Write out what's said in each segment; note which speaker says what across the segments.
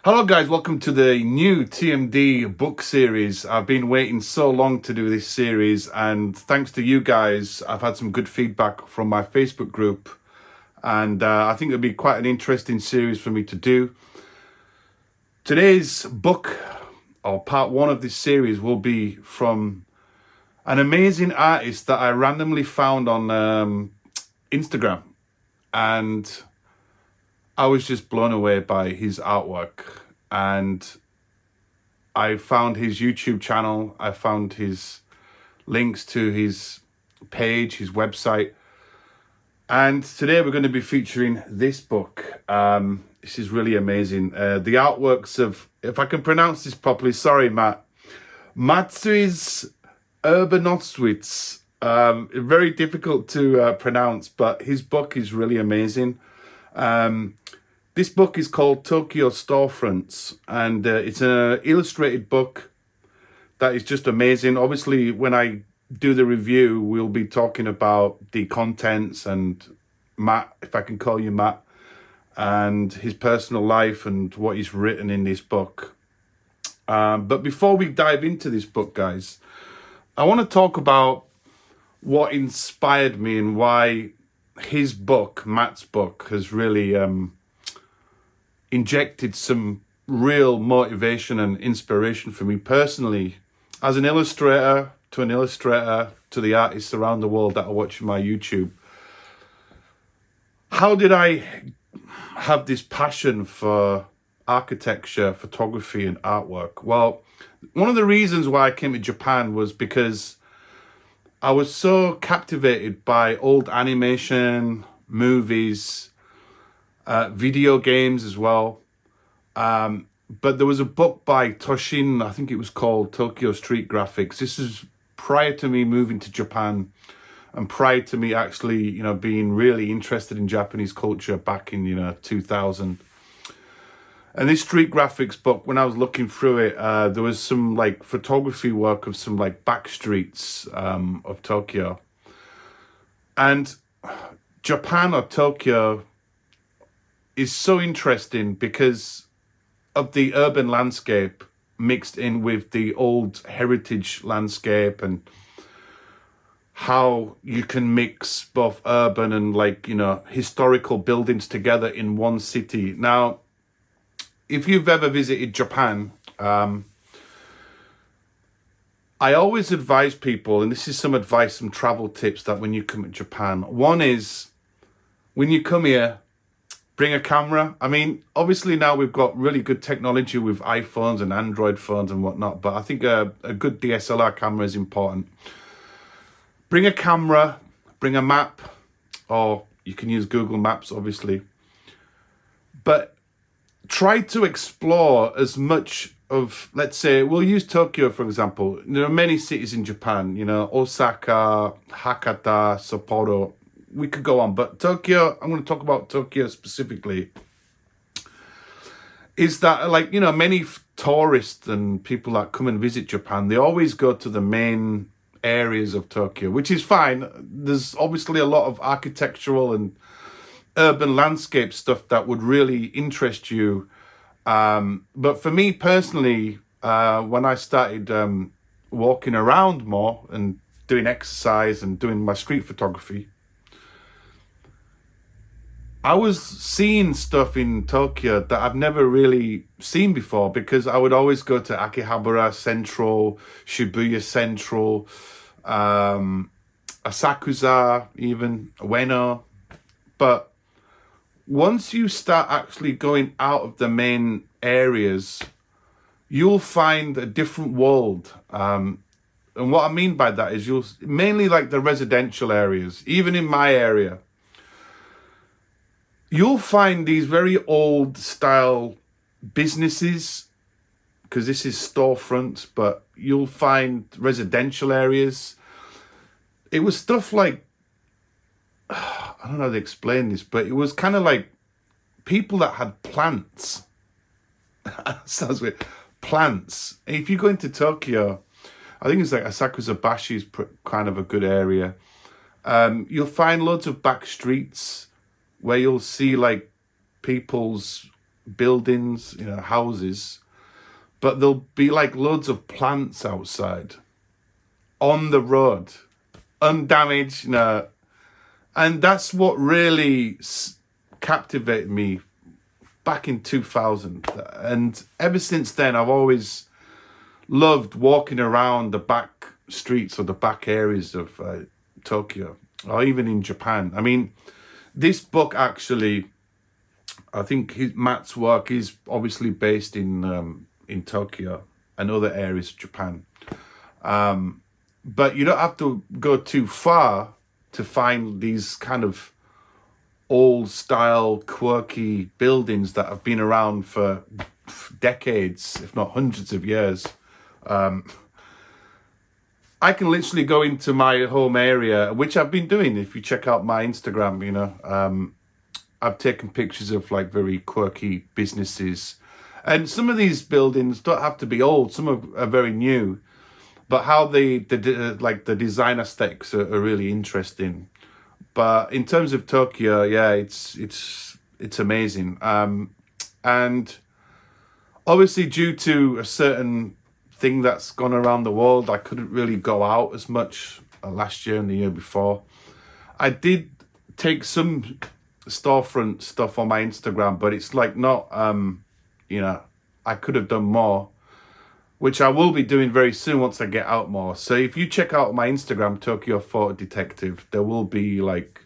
Speaker 1: Hello guys, welcome to the new TMD book series. I've been waiting so long to do this series, and thanks to you guys, I've had some good feedback from my Facebook group, and I think it'll be quite an interesting series for me to do. Today's book, or part one of this series, will be from an amazing artist that I randomly found on Instagram, and I was just blown away by his artwork. And I found his YouTube channel, I found his links to his page, his website, and today we're going to be featuring this book. This is really amazing. The artworks of, if I can pronounce this properly, sorry Matt, Mateusz Urbanowicz. Very difficult to pronounce, but his book is really amazing. This book is called Tokyo Storefronts, and it's an illustrated book that is just amazing. Obviously, when I do the review, we'll be talking about the contents and Matt, if I can call you Matt, and his personal life and what he's written in this book. But before we dive into this book, guys, I want to talk about what inspired me and why his book, Matt's book, has really injected some real motivation and inspiration for me personally, as an illustrator, to the artists around the world that are watching my YouTube. How did I have this passion for architecture, photography, and artwork? Well, one of the reasons why I came to Japan was because I was so captivated by old animation, movies, video games as well. But there was a book by Toshin, I think it was called Tokyo Street Graphics. This is prior to me moving to Japan and prior to me actually, being really interested in Japanese culture back in, 2000. And this street graphics book, when I was looking through it, there was some photography work of some back streets of Tokyo. And Japan, or Tokyo, is so interesting because of the urban landscape mixed in with the old heritage landscape, and how you can mix both urban and historical buildings together in one city. Now, if you've ever visited Japan, I always advise people, and this is some advice, some travel tips, that when you come to Japan, one is, when you come here, bring a camera. I mean, obviously now we've got really good technology with iPhones and Android phones and whatnot, but I think a good DSLR camera is important. Bring a camera, bring a map, or you can use Google Maps, obviously. But try to explore as much of, let's say, we'll use Tokyo, for example. There are many cities in Japan, Osaka, Hakata, Sapporo. We could go on, but Tokyo, I'm going to talk about Tokyo specifically, is that many tourists and people that come and visit Japan, they always go to the main areas of Tokyo, which is fine. There's obviously a lot of architectural and urban landscape stuff that would really interest you. But for me personally, when I started walking around more and doing exercise and doing my street photography, I was seeing stuff in Tokyo that I've never really seen before, because I would always go to Akihabara Central, Shibuya Central, Asakusa, even Ueno. But once you start actually going out of the main areas, you'll find a different world. And what I mean by that is you'll mainly the residential areas, even in my area, you'll find these very old style businesses, because this is storefronts, but you'll find residential areas. It was stuff I don't know how to explain this, but it was kind of like people that had plants. Sounds weird. Plants. If you go into Tokyo, I think it's Asakusa-bashi is kind of a good area. You'll find loads of back streets where you'll see people's buildings, houses, but there'll be like loads of plants outside on the road, undamaged, and that's what really captivated me back in 2000. And ever since then, I've always loved walking around the back streets or the back areas of Tokyo, or even in Japan. I mean, this book actually, I think Matt's work is obviously based in Tokyo and other areas of Japan. But you don't have to go too far to find these kind of old style, quirky buildings that have been around for decades, if not hundreds of years. I can literally go into my home area, which I've been doing. If you check out my Instagram, I've taken pictures of like very quirky businesses. And some of these buildings don't have to be old. Some are very new. But how the design aesthetics are really interesting. But in terms of Tokyo, yeah, it's amazing. And obviously due to a certain thing that's gone around the world, I couldn't really go out as much last year and the year before. I did take some storefront stuff on my Instagram, but it's like not, I could have done more, which I will be doing very soon once I get out more. So if you check out my Instagram, Tokyo Photo Detective, there will be like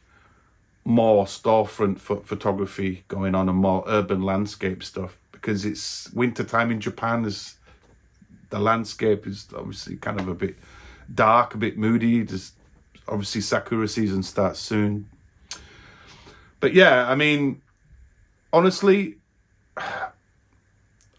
Speaker 1: more storefront photography going on and more urban landscape stuff, because it's winter time in Japan. The landscape is obviously kind of a bit dark, a bit moody. There's obviously Sakura season starts soon. But yeah, I mean, honestly,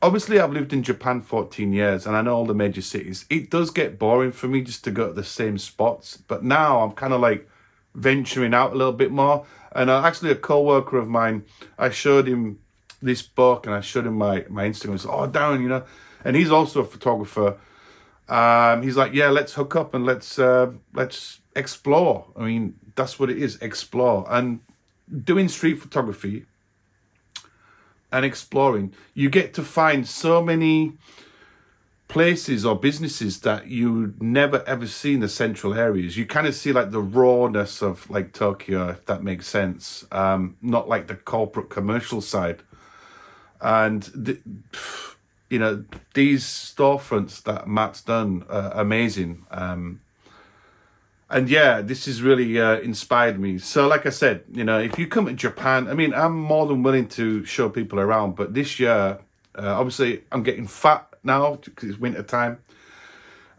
Speaker 1: obviously I've lived in Japan 14 years and I know all the major cities. It does get boring for me just to go to the same spots. But now I'm kind of like venturing out a little bit more. And actually a co-worker of mine, I showed him this book and I showed him my Instagram. He said, "Oh, Darren, and he's also a photographer. He's like, yeah, let's hook up and let's explore. I mean, that's what it is, explore. And doing street photography and exploring, you get to find so many places or businesses that you never ever see in the central areas. You kind of see like the rawness of like Tokyo, if that makes sense. Not like the corporate commercial side. And these storefronts that Matt's done are amazing. And yeah, this has really inspired me. So like I said, if you come to Japan, I mean, I'm more than willing to show people around. But this year, obviously, I'm getting fat now because it's winter time.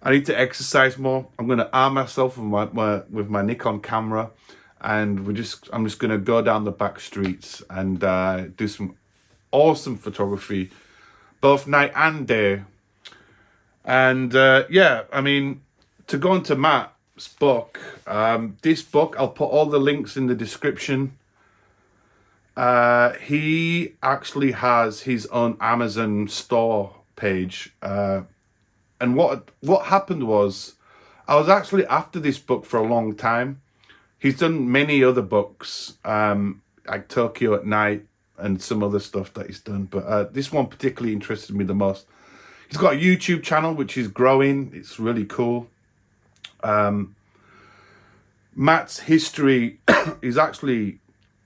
Speaker 1: I need to exercise more. I'm going to arm myself with my Nikon camera. And I'm just going to go down the back streets and do some awesome photography, both night and day. And yeah, I mean, to go into Matt's book, this book, I'll put all the links in the description. He actually has his own Amazon store page. And what happened was, I was actually after this book for a long time. He's done many other books, like Tokyo at Night and some other stuff that he's done. But this one particularly interested me the most. He's got a YouTube channel, which is growing. It's really cool. Matt's history is actually,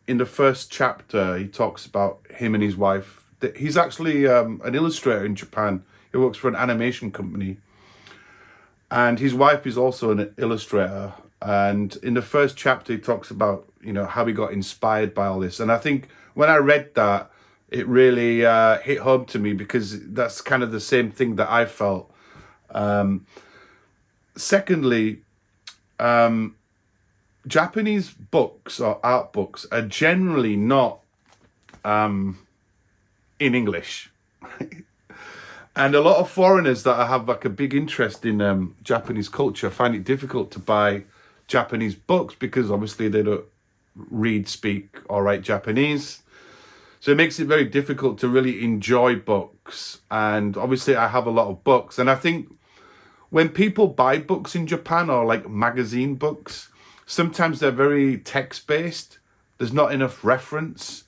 Speaker 1: in the first chapter, he talks about him and his wife. He's actually an illustrator in Japan. He works for an animation company. And his wife is also an illustrator. And in the first chapter, he talks about, how he got inspired by all this. And I think when I read that, it really hit home to me, because that's kind of the same thing that I felt. Secondly, Japanese books or art books are generally not in English. And a lot of foreigners that have like a big interest in Japanese culture find it difficult to buy Japanese books, because obviously they don't read, speak, or write Japanese. So it makes it very difficult to really enjoy books. And obviously I have a lot of books. And I think when people buy books in Japan, or like magazine books, sometimes they're very text-based. There's not enough reference.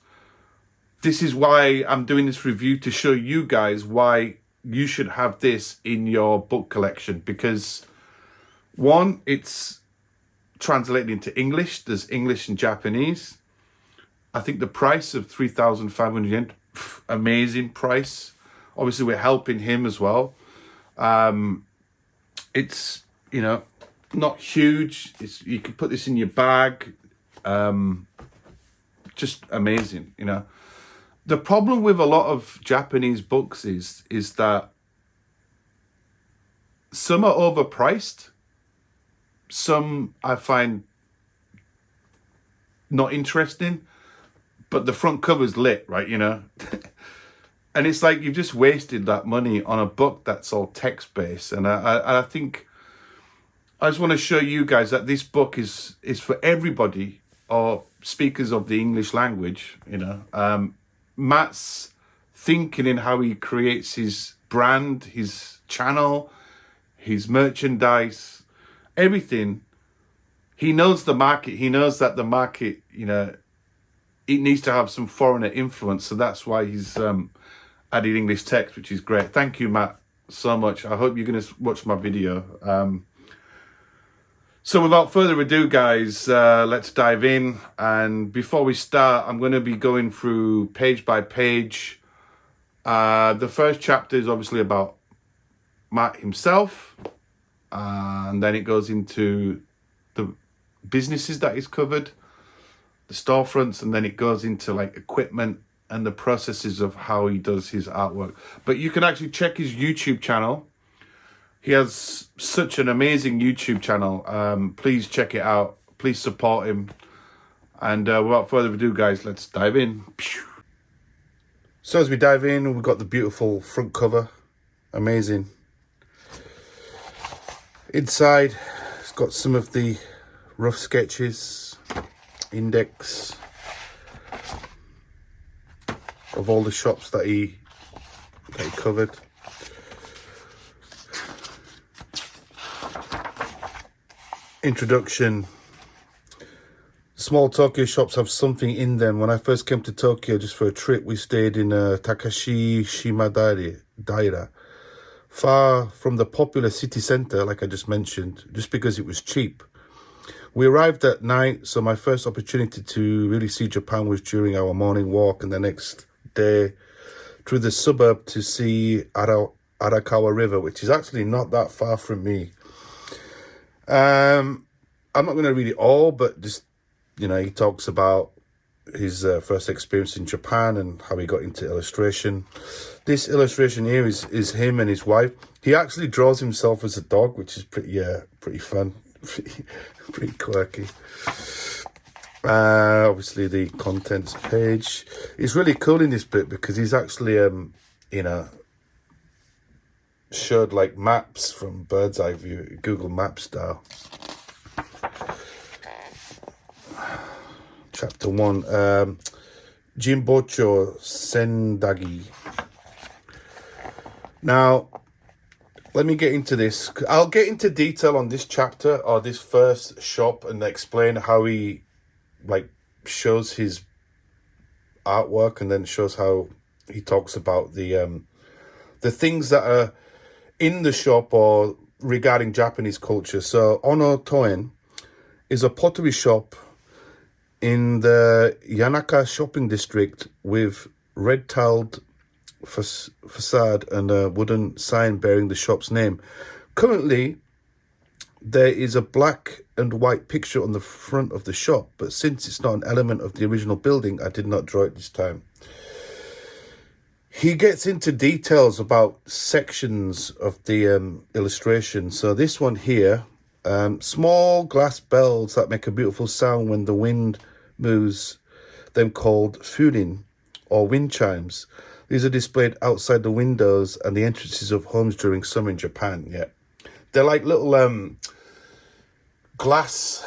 Speaker 1: this is why I'm doing this review, to show you guys why you should have this in your book collection. Because one, it's translated into English. There's English and Japanese. I think the price of 3,500 yen, amazing price. Obviously, we're helping him as well. It's, you know, not huge. You can put this in your bag. Just amazing, you know. The problem with a lot of Japanese books is that some are overpriced. Some I find not interesting, but the front cover's lit, right, you know. And it's like you've just wasted that money on a book that's all text-based. And I think I just want to show you guys that this book is for everybody, or speakers of the English language, you know. Matt's thinking in how he creates his brand, his channel, his merchandise, everything. He knows the market. He knows that the market, you know, it needs to have some foreigner influence. So that's why he's added English text, which is great. Thank you, Matt, so much. I hope you're going to watch my video. So without further ado, guys, let's dive in. And before we start, I'm going to be going through page by page. The first chapter is obviously about Matt himself. And then it goes into the businesses that he's covered, the storefronts, and then it goes into like equipment and the processes of how he does his artwork. But you can actually check his YouTube channel. He has such an amazing YouTube channel. Please check it out. Please support him. And without further ado, guys, let's dive in. So as we dive in, we've got the beautiful front cover. Amazing. Inside, it's got some of the rough sketches, index of all the shops that he covered. Introduction. Small Tokyo shops have something in them. When I first came to Tokyo just for a trip, we stayed in Takashi Daira, far from the popular city center, like I just mentioned, just because it was cheap. We arrived at night, so my first opportunity to really see Japan was during our morning walk, and the next day through the suburb to see Arakawa River, which is actually not that far from me. I'm not going to read it all, but just, you know, he talks about his first experience in Japan and how he got into illustration. This illustration here is him and his wife. He actually draws himself as a dog, which is pretty fun, pretty quirky. Obviously the contents page. It's really cool in this bit because he's actually, you know, showed like maps from bird's eye view, Google Maps style. Chapter 1, Jimbocho Sendagi. Now, let me get into this. I'll get into detail on this chapter or this first shop and explain how he like shows his artwork, and then shows how he talks about the things that are in the shop or regarding Japanese culture. So Ono Toen is a pottery shop in the Yanaka shopping district with red-tiled facade and a wooden sign bearing the shop's name. Currently, there is a black and white picture on the front of the shop, but since it's not an element of the original building, I did not draw it this time. He gets into details about sections of the illustration. So this one here, small glass bells that make a beautiful sound when the wind moves them, called furin or wind chimes. These are displayed outside the windows and the entrances of homes during summer in Japan. Yeah, they're like little glass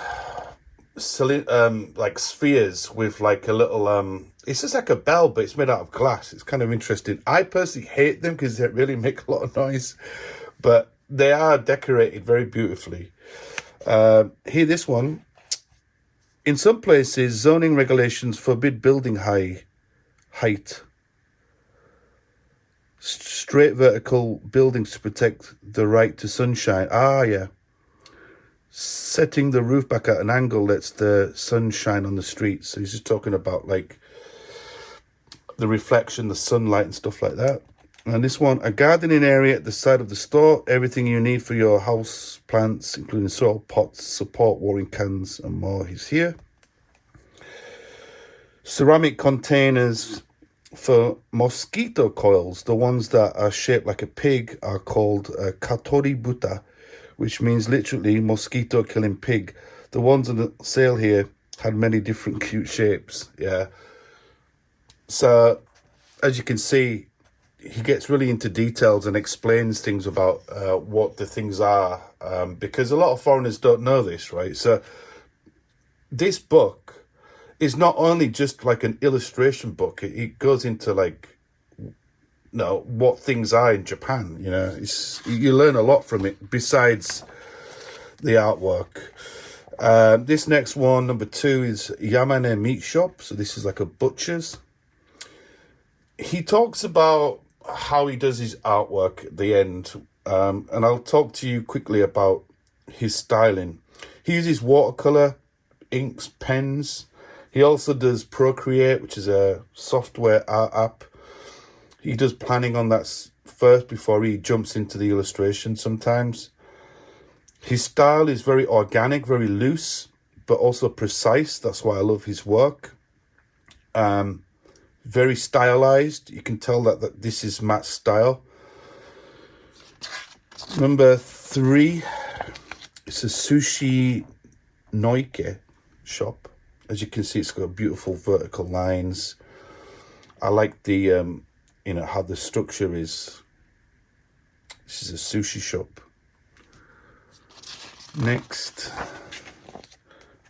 Speaker 1: like spheres with like a little it's just like a bell, but it's made out of glass. It's kind of interesting. I personally hate them because they really make a lot of noise, but they are decorated very beautifully. Here, this one. In some places, zoning regulations forbid building high height. Straight vertical buildings to protect the right to sunshine. Ah, yeah. Setting the roof back at an angle lets the sun shine on the streets. So he's just talking about like the reflection, the sunlight and stuff like that. And this one, a gardening area at the side of the store. Everything you need for your house plants, including soil pots, support watering cans and more. He's here. Ceramic containers for mosquito coils. The ones that are shaped like a pig are called katori buta, which means literally mosquito killing pig. The ones on the sale here had many different cute shapes. Yeah. So as you can see, he gets really into details and explains things about what the things are, because a lot of foreigners don't know this, right? So this book is not only just like an illustration book, it goes into like, you know, what things are in Japan. You know, you learn a lot from it besides the artwork. This next one, number 2, is Yamane Meat Shop. So this is like a butcher's. He talks about how he does his artwork at the end, and I'll talk to you quickly about his styling. He uses watercolor, inks, pens. He also does Procreate, which is a software art app. He does planning on that first before he jumps into the illustration sometimes. His style is very organic, very loose, but also precise. That's why I love his work. Very stylized. You can tell that this is Matt's style. Number 3, it's a sushi noike shop. As you can see, it's got beautiful vertical lines. I like the, you know, how the structure is. This is a sushi shop. Next,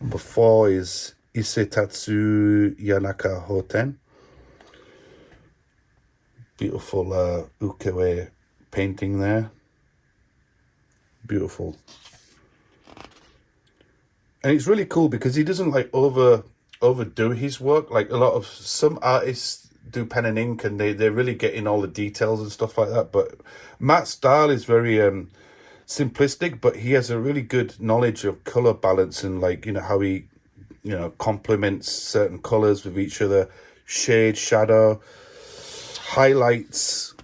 Speaker 1: number 4 is Isetatsu Yanaka Hoten. Beautiful ukewe painting there. Beautiful. And it's really cool because he doesn't like overdo his work. Like some artists do pen and ink and they really get in all the details and stuff like that. But Matt's style is very simplistic, but he has a really good knowledge of color balance and, like, you know, how he, you know, complements certain colors with each other. Shade, shadow, highlights.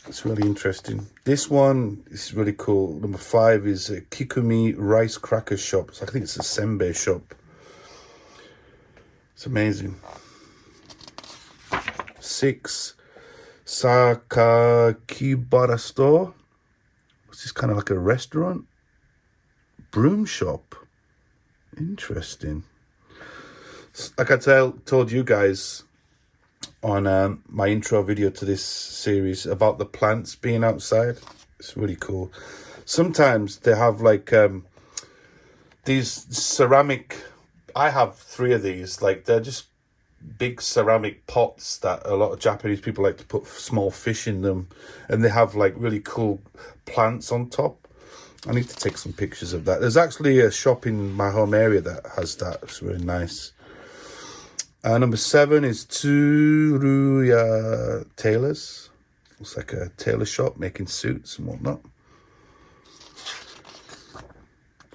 Speaker 1: It's really interesting. This one is really cool. Number 5 is a Kikumi Rice Cracker Shop. So I think it's a senbei shop. It's amazing. 6, Sakakibara Store. It's just kind of like a restaurant. Broom shop. Interesting. Like I told you guys on my intro video to this series about the plants being outside. It's really cool. Sometimes they have like these ceramic, I have 3 of these, like they're just big ceramic pots that a lot of Japanese people like to put small fish in them, and they have like really cool plants on top. I need to take some pictures of that. There's actually a shop in my home area that has that. It's really nice. Number 7 is Tsuruya Tailors. Looks like a tailor shop making suits and whatnot.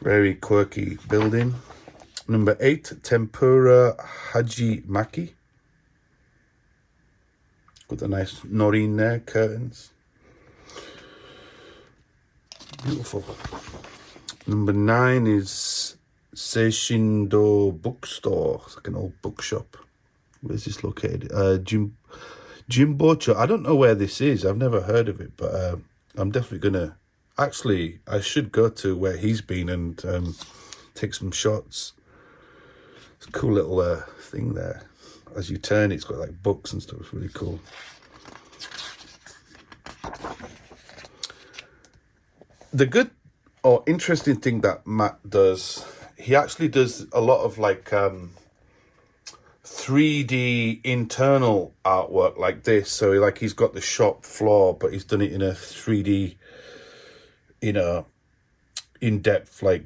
Speaker 1: Very quirky building. Number 8, Tempura Haji Maki. Got the nice noreen there, curtains. Beautiful. Number 9 is Seishindo Bookstore. It's like an old bookshop. Where's this located? Jimbocho. I don't know where this is. I've never heard of it, but I'm definitely gonna. Actually, I should go to where he's been and take some shots. It's a cool little thing there. As you turn, it's got like books and stuff. It's really cool. The good or interesting thing that Matt does, he actually does a lot of like 3D internal artwork like this. So like he's got the shop floor, but he's done it in a 3D, you know, in-depth like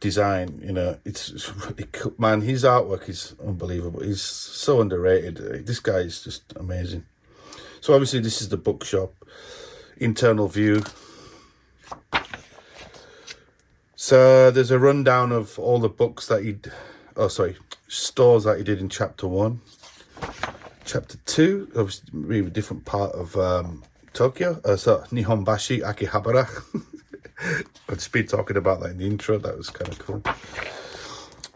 Speaker 1: design, you know, man, his artwork is unbelievable. He's so underrated. This guy is just amazing. So obviously this is the bookshop, internal view. So there's a rundown of all the books that stores that he did in chapter 1. Chapter 2, obviously really different part of Tokyo. So Nihonbashi Akihabara. I've just been talking about that in the intro. That was kind of cool.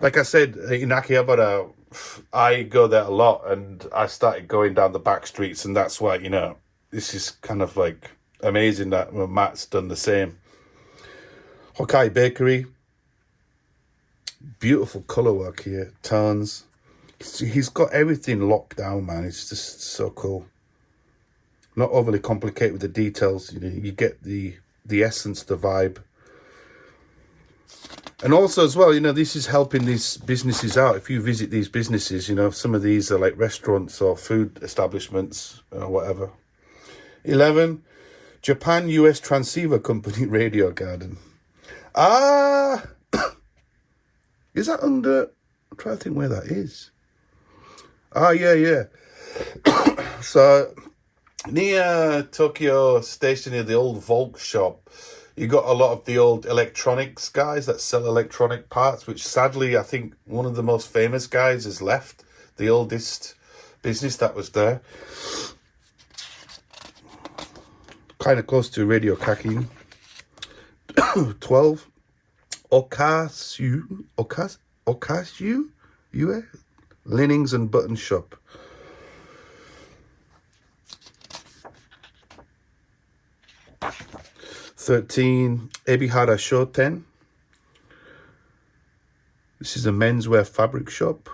Speaker 1: Like I said, in Akihabara, I go there a lot, and I started going down the back streets, and that's why, you know, this is kind of like amazing that Matt's done the same. Hokkai Bakery. Beautiful colour work here. Tones. He's got everything locked down, man. It's just so cool. Not overly complicated with the details. You know, you get the essence, the vibe. And also as well, you know, this is helping these businesses out. If you visit these businesses, you know, some of these are like restaurants or food establishments or whatever. 11, Japan US Transceiver Company Radio Garden. Is that under... I'm trying to think where that is. Yeah. So, near Tokyo Station, near the old Volk shop, you got a lot of the old electronics guys that sell electronic parts, which sadly, I think one of the most famous guys has left. The oldest business that was there. Kind of close to Radio Kakin. 12. Okashu? Linings and Button Shop. 13, Ebihara Shoten. This is a menswear fabric shop.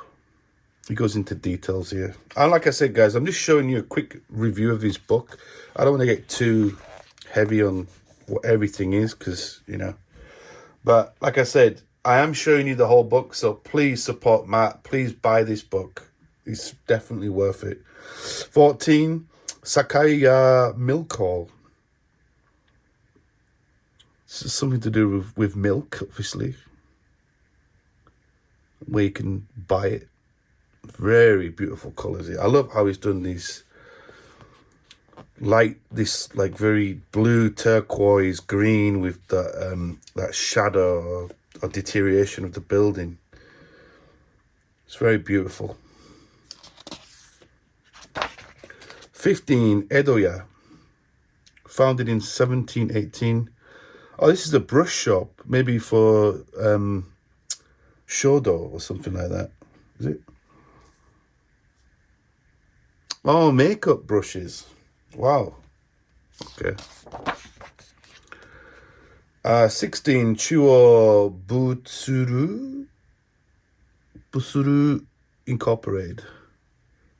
Speaker 1: He goes into details here. And like I said, guys, I'm just showing you a quick review of his book. I don't want to get too heavy on what everything is, because, you know. But like I said, I am showing you the whole book, so please support Matt. Please buy this book. It's definitely worth it. 14, Sakaya Milk Hall. This is something to do with milk, obviously, where you can buy it. Very beautiful colours here. I love how he's done these like very blue turquoise green with that shadow or deterioration of the building. It's very beautiful. 15, Edoya, founded in 1718. Oh, this is a brush shop, maybe for shodo or something like that. Is it? Oh, makeup brushes. Wow. Okay. 16, Chuo Busuru Incorporated.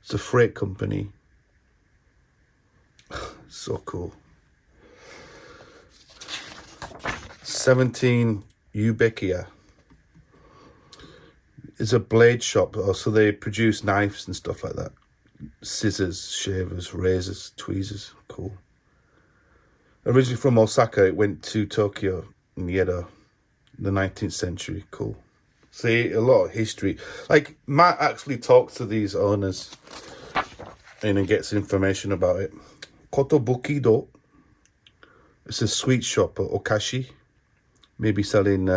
Speaker 1: It's a freight company. So cool. 17, Ubekia. It's a blade shop. So they produce knives and stuff like that. Scissors, shavers, razors, tweezers. Cool. Originally from Osaka, it went to Tokyo and Yedo in the 19th century. Cool. See, a lot of history. Like, Matt actually talks to these owners and gets information about it. Kotobukido. It's a sweet shop at Okashi. Maybe selling...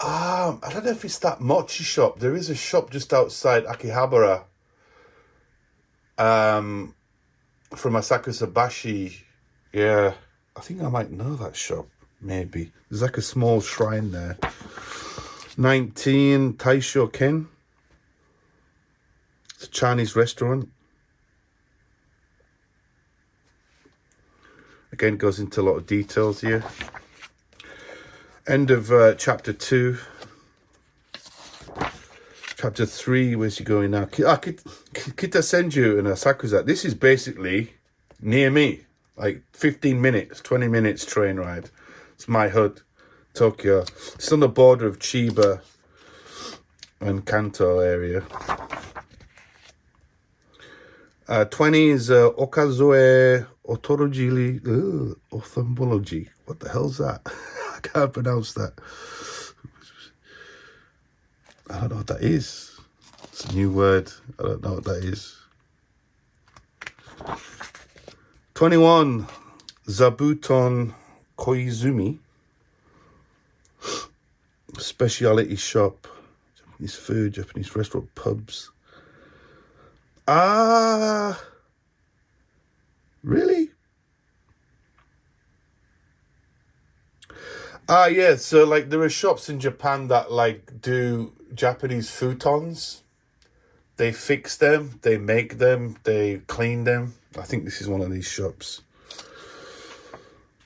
Speaker 1: I don't know if it's that mochi shop. There is a shop just outside Akihabara. From Asakusabashi. Yeah. I think I might know that shop. Maybe. There's like a small shrine there. 19, Taisho Ken. It's a Chinese restaurant. Again, goes into a lot of details here. End of chapter 2. Chapter 3, where's he going now? Kitasenju and Asakusa. This is basically near me. Like 15 minutes, 20 minutes train ride. It's my hood, Tokyo. It's on the border of Chiba and Kanto area. 20 is Okazoe Ophthalmology.
Speaker 2: What the hell's that? I can't pronounce that. I don't know what that is. It's a new word. I don't know what that is. 21. Zabuton Koizumi. Speciality shop. Japanese food, Japanese restaurant, pubs. Ah, really? Ah, yeah. So, like, there are shops in Japan that, like, do Japanese futons. They fix them, they make them, they clean them. I think this is one of these shops.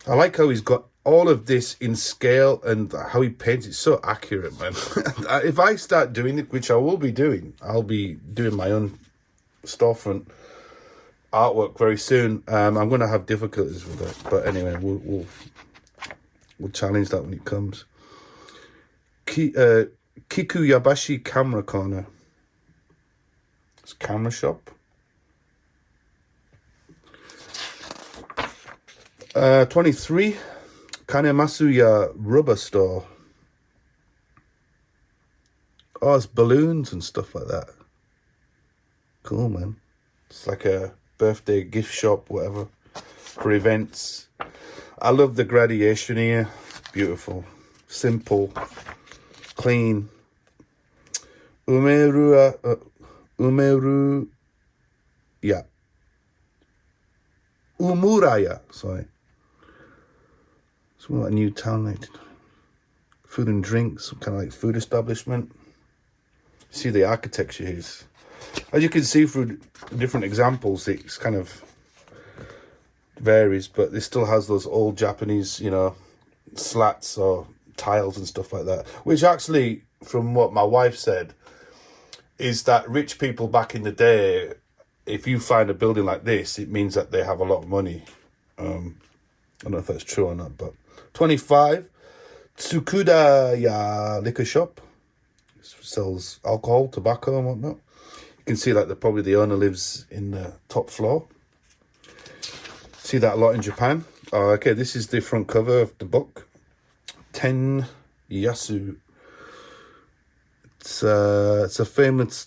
Speaker 2: I like how he's got all of this in scale and how he paints it so accurate, man. If I start doing it, which I will be doing, I'll be doing my own storefront artwork very soon. I'm going to have difficulties with it, but anyway, we'll challenge that when it comes. Kiku Yabashi Camera Corner. It's a camera shop. 23. Kanemasuya Rubber Store. Oh, it's balloons and stuff like that. Cool, man. It's like a birthday gift shop, whatever, for events. I love the gradation here. Beautiful. Simple. Clean. Umuraya. Umuraya, sorry. It's more like a new town, like food and drinks, some kind of like food establishment. See the architecture here. As you can see through different examples, it's kind of varies, but it still has those old Japanese, you know, slats or tiles and stuff like that. Which actually, from what my wife said, is that rich people back in the day, if you find a building like this, it means that they have a lot of money. I don't know if that's true or not, but 25, Tsukuda Ya liquor shop. It sells alcohol, tobacco and whatnot. You can see like probably the owner lives in the top floor. See that a lot in Japan. Okay, this is the front cover of the book. Ten Yasu. It's a famous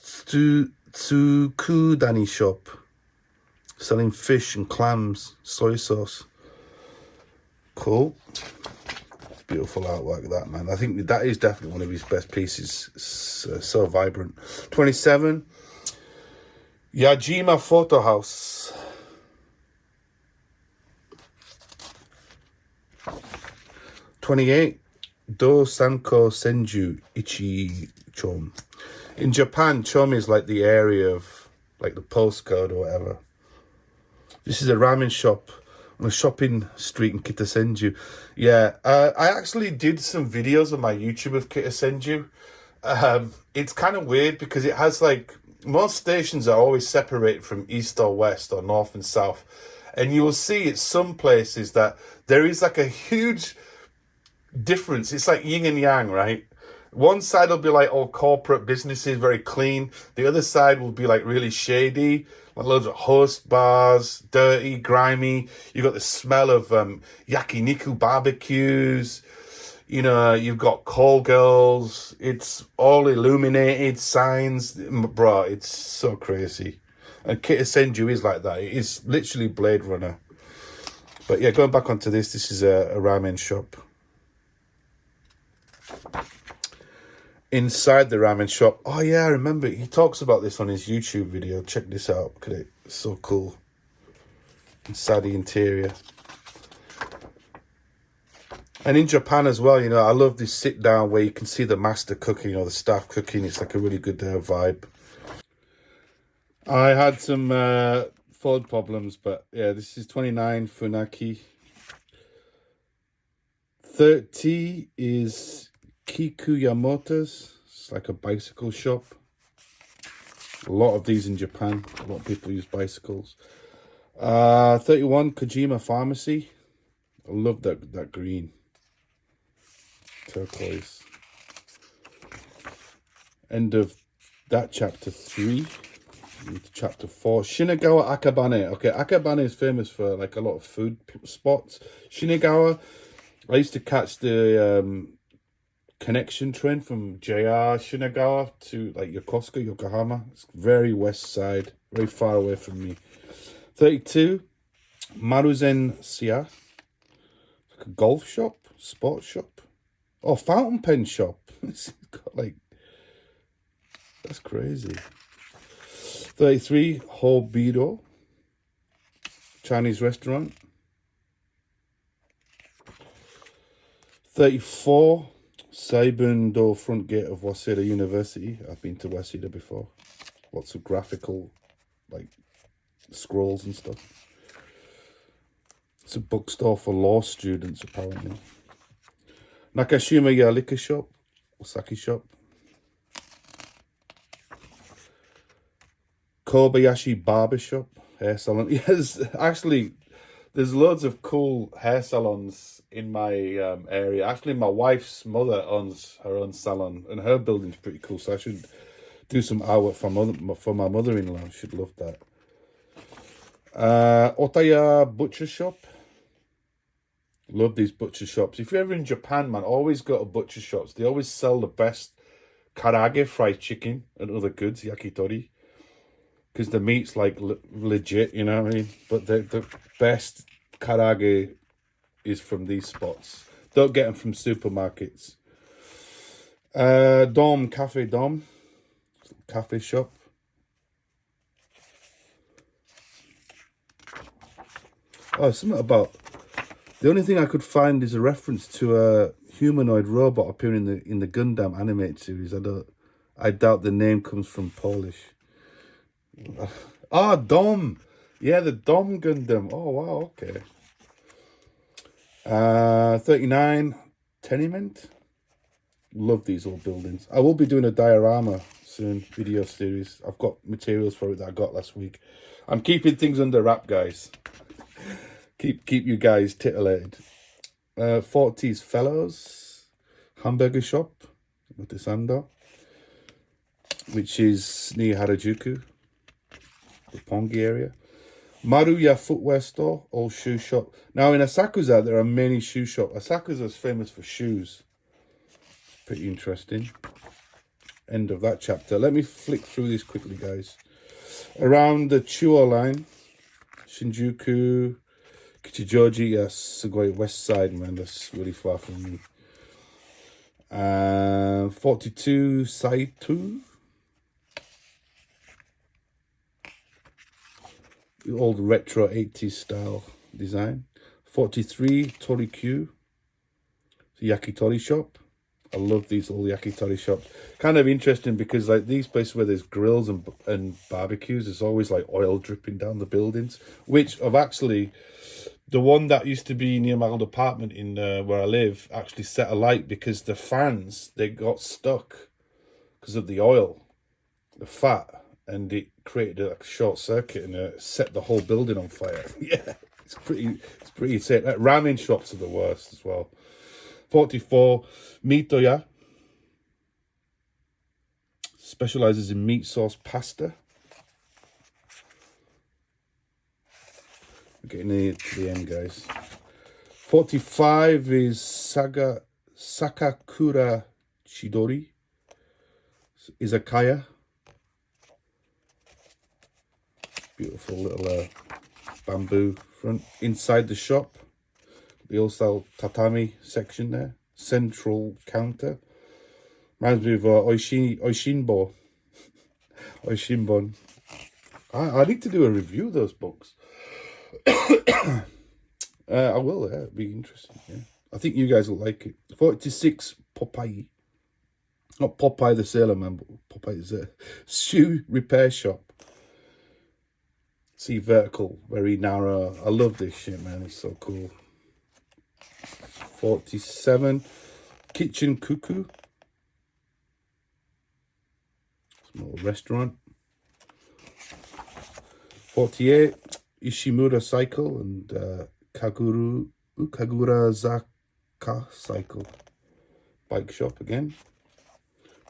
Speaker 2: Tsukudani shop selling fish and clams, soy sauce. Cool. Beautiful artwork, that, man. I think that is definitely one of his best pieces. It's, so vibrant. 27. Yajima Photo House. 28. Do Sanko Senju Ichi Chom. In Japan, Chom is like the area of, like the postcode or whatever. This is a ramen shop on a shopping street in Kitasenju. Yeah, I actually did some videos on my YouTube of Kitasenju. It's kind of weird because it has like, most stations are always separated from east or west or north and south. And you will see at some places that there is like a huge difference. It's like yin and yang, right? One side will be like all corporate businesses, very clean. The other side will be like really shady, like loads of host bars, dirty, grimy. You got the smell of yakiniku barbecues. You know, you've got call girls. It's all illuminated signs. Bro, it's so crazy. And Kitasenju is like that. It is literally Blade Runner. But yeah, going back onto this is a ramen shop. Inside the ramen shop, oh yeah, I remember, he talks about this on his YouTube video. Check this out. Look at it. It's so cool. Inside the interior. And in Japan as well, you know, I love this sit down where you can see the master cooking or the staff cooking. It's like a really good vibe. I had some phone problems, but yeah, this is 29 Funaki. 30 is Kikuyamoto's. It's like a bicycle shop. A lot of these in Japan. A lot of people use bicycles. 31 Kojima Pharmacy. I love that green. Turquoise. End of that chapter 3. Into chapter 4. Shinagawa Akabane. Okay, Akabane is famous for like a lot of food spots. Shinagawa I used to catch the connection train from JR Shinagawa to like Yokosuka, Yokohama. It's very west side, very far away from me. 32, Maruzen Sia. Like a golf shop, sports shop. Oh, fountain pen shop. It's got like, that's crazy. 33, Hobiro. Chinese restaurant. 34, Seibundo front gate of Waseda University. I've been to Waseda before. Lots of graphical, like, scrolls and stuff. It's a bookstore for law students, apparently. Nakashima liquor shop, Osaki shop. Kobayashi barber shop, hair salon. Yes, actually, there's loads of cool hair salons in my area. Actually, my wife's mother owns her own salon, and her building's pretty cool. So I should do some artwork for my mother-in-law. She'd love that. Otaya butcher shop. Love these butcher shops. If you're ever in Japan, man, always go to butcher shops. They always sell the best karage, fried chicken, and other goods, yakitori. Because the meat's like legit, you know what I mean? But the best karage is from these spots. Don't get them from supermarkets. Dom, Cafe Dom. Cafe shop. Oh, something about... The only thing I could find is a reference to a humanoid robot appearing in the Gundam animated series. I doubt the name comes from Polish. Ah, Dom. Yeah, the Dom Gundam. Oh, wow, okay. 39, Tenement. Love these old buildings. I will be doing a diorama soon, video series. I've got materials for it that I got last week. I'm keeping things under wrap, guys. Keep you guys titillated. 40s Fellows hamburger shop, Matesando, which is near Harajuku, the Pongi area. Maruya footwear store, old shoe shop. Now in Asakusa there are many shoe shops. Asakusa is famous for shoes. Pretty interesting. End of that chapter. Let me flick through this quickly, guys. Around the Chuo line, Shinjuku, Kichijoji, yes, Sugoi west side, man, that's really far from me. 42, Saitu. The old retro 80s style design. 43, Torikyu. It's a yakitori shop. I love these old yakitori shops. Kind of interesting because like these places where there's grills and barbecues, there's always like oil dripping down the buildings, which I've actually... The one that used to be near my old apartment in where I live actually set alight because the fans, they got stuck because of the oil, the fat, and it created a short circuit and set the whole building on fire. Yeah, it's pretty insane. Ramen shops are the worst as well. 44, Mitoya. Specializes in meat sauce pasta. Getting near to the end, guys. 45 is Sakakura Chidori. Izakaya. Beautiful little bamboo front. Inside the shop, they also sell tatami section there. Central counter. Reminds me of Oishinbo. Oishinbon. I need to do a review of those books. I will, yeah, it'll be interesting, yeah. I think you guys will like it. 46, Popeye. Not Popeye the Sailor Man, but Popeye is a shoe repair shop. See, vertical, very narrow. I love this shit, man, it's so cool. 47, Kitchen Cuckoo. Small restaurant. 48, Ishimura Cycle and Kagurazaka Cycle. Bike shop again.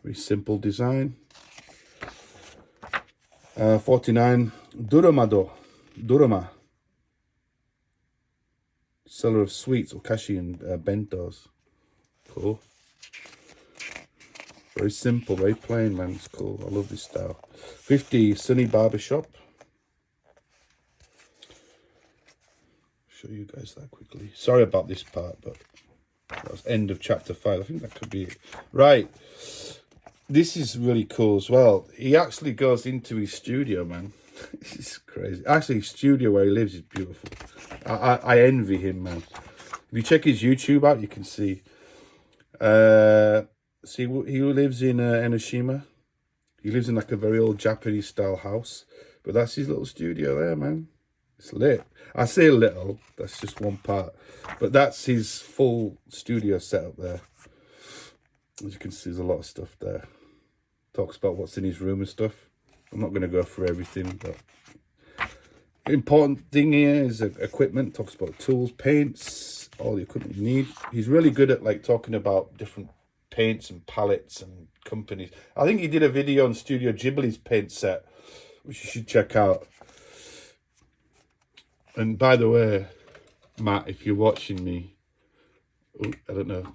Speaker 2: Very simple design. 49, Durama. seller of sweets, okashi, and bentos. Cool. Very simple, very plain, man. It's cool. I love this style. 50, Sunny Barbershop. Show you guys that quickly. Sorry about this part, but that was end of chapter 5. I think that could be it. Right. This is really cool as well. He actually goes into his studio, man. This is crazy. Actually, his studio where he lives is beautiful. I envy him, man. If you check his YouTube out, you can see. See, he lives in Enoshima. He lives in like a very old Japanese style house. But that's his little studio there, man. It's lit. I say little, that's just one part. But that's his full studio setup there. As you can see, there's a lot of stuff there. Talks about what's in his room and stuff. I'm not going to go through everything, but important thing here is equipment. Talks about tools, paints, all the equipment you need. He's really good at like talking about different paints and palettes and companies. I think he did a video on Studio Ghibli's paint set, which you should check out. And by the way, Matt, if you're watching me, I don't know.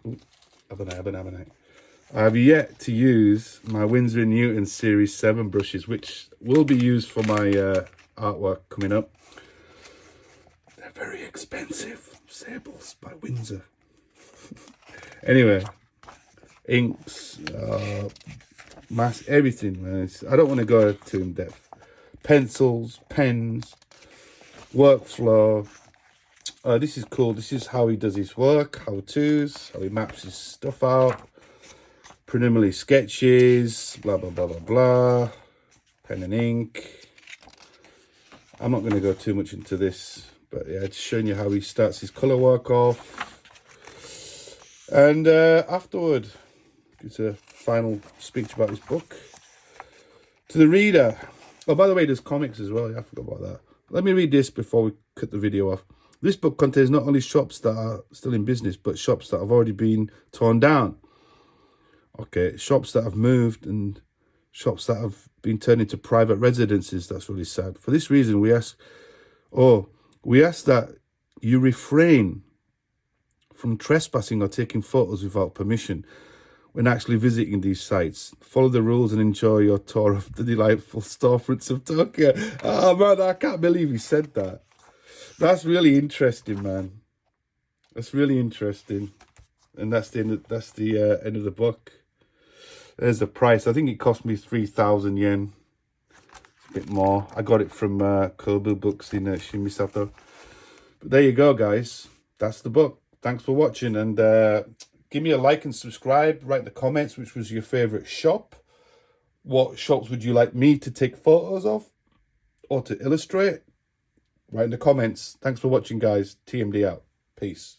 Speaker 2: I have yet to use my Winsor & Newton Series 7 brushes, which will be used for my artwork coming up. They're very expensive. Sables by Winsor. Anyway, inks, mass, everything, man. I don't want to go too in depth. Pencils, pens, workflow. This is cool. This is how he does his work, how-tos, how he maps his stuff out. Preliminary sketches, blah, blah, blah, blah, blah. Pen and ink. I'm not going to go too much into this, but yeah, just showing you how he starts his colour work off. And afterward, gives a final speech about his book to the reader. Oh, by the way, there's comics as well. Yeah, I forgot about that. Let me read this before we cut the video off. This book contains not only shops that are still in business, but shops that have already been torn down. Okay, shops that have moved and shops that have been turned into private residences. That's really sad. For this reason, we ask that you refrain from trespassing or taking photos without permission when actually visiting these sites. Follow the rules and enjoy your tour of the delightful storefronts of Tokyo. Oh man, I can't believe he said that. That's really interesting, man. That's really interesting. And that's the end of the book. There's the price. I think it cost me 3,000 yen. A bit more. I got it from Kobu Books in Shimisato. But there you go, guys. That's the book. Thanks for watching. And give me a like and subscribe. Write in the comments which was your favourite shop. What shops would you like me to take photos of or to illustrate? Write in the comments. Thanks for watching, guys. TMD out. Peace.